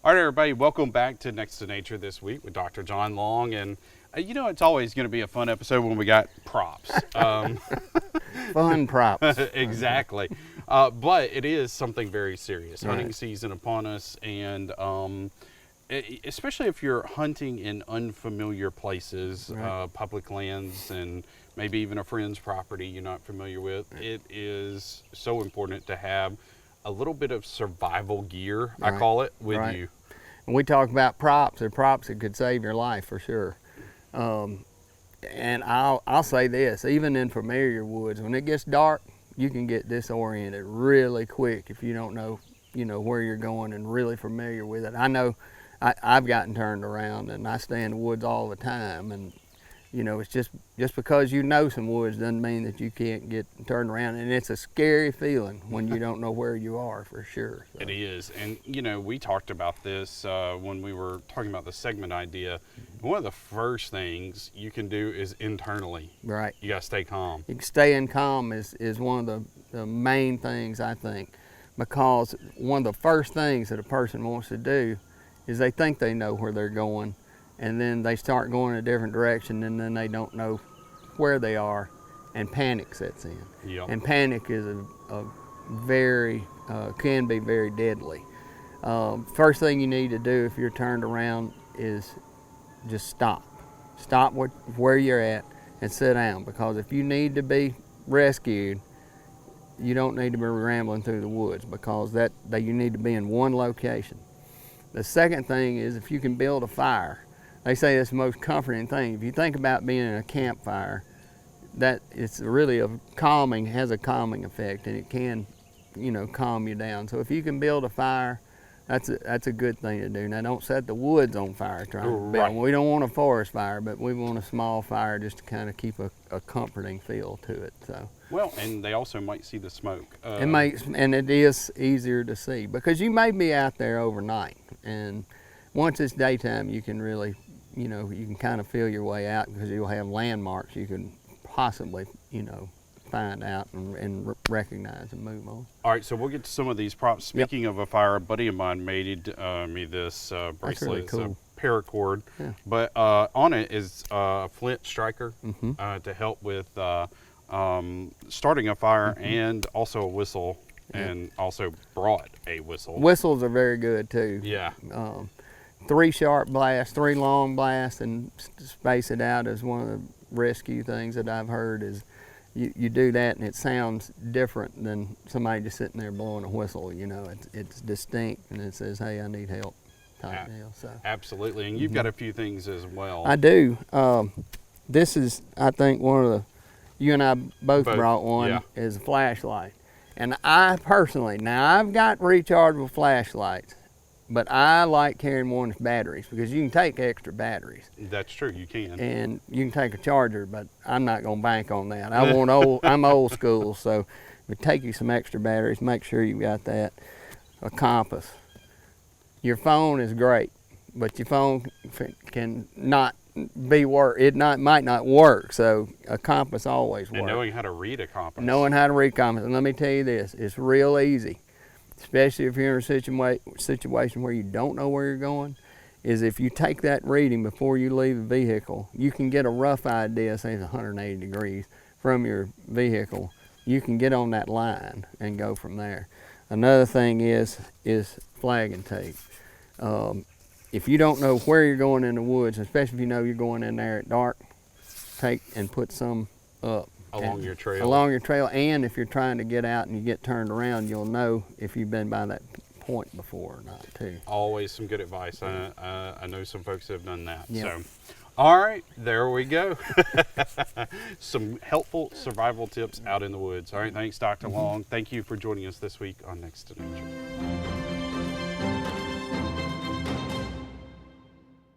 All right, everybody, welcome back to Next to Nature this week with Dr. John Long. And, you know, it's always going to be a fun episode when we got props. Fun props. Exactly. But it is something very serious. Right. Hunting season upon us, and especially if you're hunting in unfamiliar places, Right. public lands, and maybe even a friend's property you're not familiar with, it is so important to have a little bit of survival gear, I Right. call it, with Right. you. When we talk about props, they're props that could save your life for sure. And I'll say this, even in familiar woods, when it gets dark, you can get disoriented really quick if you don't know, where you're going and really familiar with it. I know I've gotten turned around, and I stay in the woods all the time, and it's just because you know some woods doesn't mean that you can't get turned around, and it's a scary feeling when you don't know where you are for sure. So. It is, and we talked about this when we were talking about the segment idea. One of the first things you can do is internally. Right. You got to stay calm. Staying calm is one of the main things, I think, because one of the first things that a person wants to do is they think they know where they're going, and then they start going in a different direction, and then they don't know where they are, and panic sets in. Yep. And panic is can be very deadly. First thing you need to do if you're turned around is just stop. Stop where you're at and sit down, because if you need to be rescued, you don't need to be rambling through the woods, because that you need to be in one location. The second thing is, if you can build a fire. They say it's the most comforting thing. If you think about being in a campfire, that it's really has a calming effect, and it can, calm you down. So if you can build a fire, that's a good thing to do. Now, don't set the woods on fire trying to build. Right. We don't want a forest fire, but we want a small fire just to kind of keep a comforting feel to it. So. Well, and they also might see the smoke. It is easier to see, because you may be out there overnight, and once it's daytime, you can really, you can kind of feel your way out, because you'll have landmarks you can possibly, find out and recognize and move on. All right, so we'll get to some of these props. Speaking of a fire, a buddy of mine made me this bracelet. That's really cool. It's a paracord, Yeah. but on it is a flint striker Mm-hmm. to help with starting a fire, and also a whistle, Yeah. and also brought a whistle. Whistles are very good too. Yeah. 3 sharp blasts, 3 long blasts, and space it out is one of the rescue things that I've heard. Is you do that, and it sounds different than somebody just sitting there blowing a whistle. It's distinct, and it says, "Hey, I need help," type deal. So. Absolutely, and you've got a few things as well. I do. This is, I think, one of the, you and I both brought one, yeah. is a flashlight. And I personally, now I've got rechargeable flashlights, but I like carrying one with batteries, because you can take extra batteries. That's true, you can. And you can take a charger, but I'm not gonna bank on that. I'm old school, so if it take you some extra batteries, make sure you've got that. A compass. Your phone is great, but your phone can not might not work, so a compass always works. And knowing how to read a compass. Knowing how to read compass, and let me tell you this, it's real easy, especially if you're in a situation where you don't know where you're going, is if you take that reading before you leave the vehicle, you can get a rough idea, say it's 180 degrees from your vehicle. You can get on that line and go from there. Another thing is flag and tape. If you don't know where you're going in the woods, especially if you know you're going in there at dark, take and put some up. Along your trail. Along your trail, and if you're trying to get out and you get turned around, you'll know if you've been by that point before or not, too. Always some good advice. I know some folks have done that. Yep. So, all right, there we go. Some helpful survival tips out in the woods. All right, thanks, Dr. Long. Thank you for joining us this week on Next to Nature.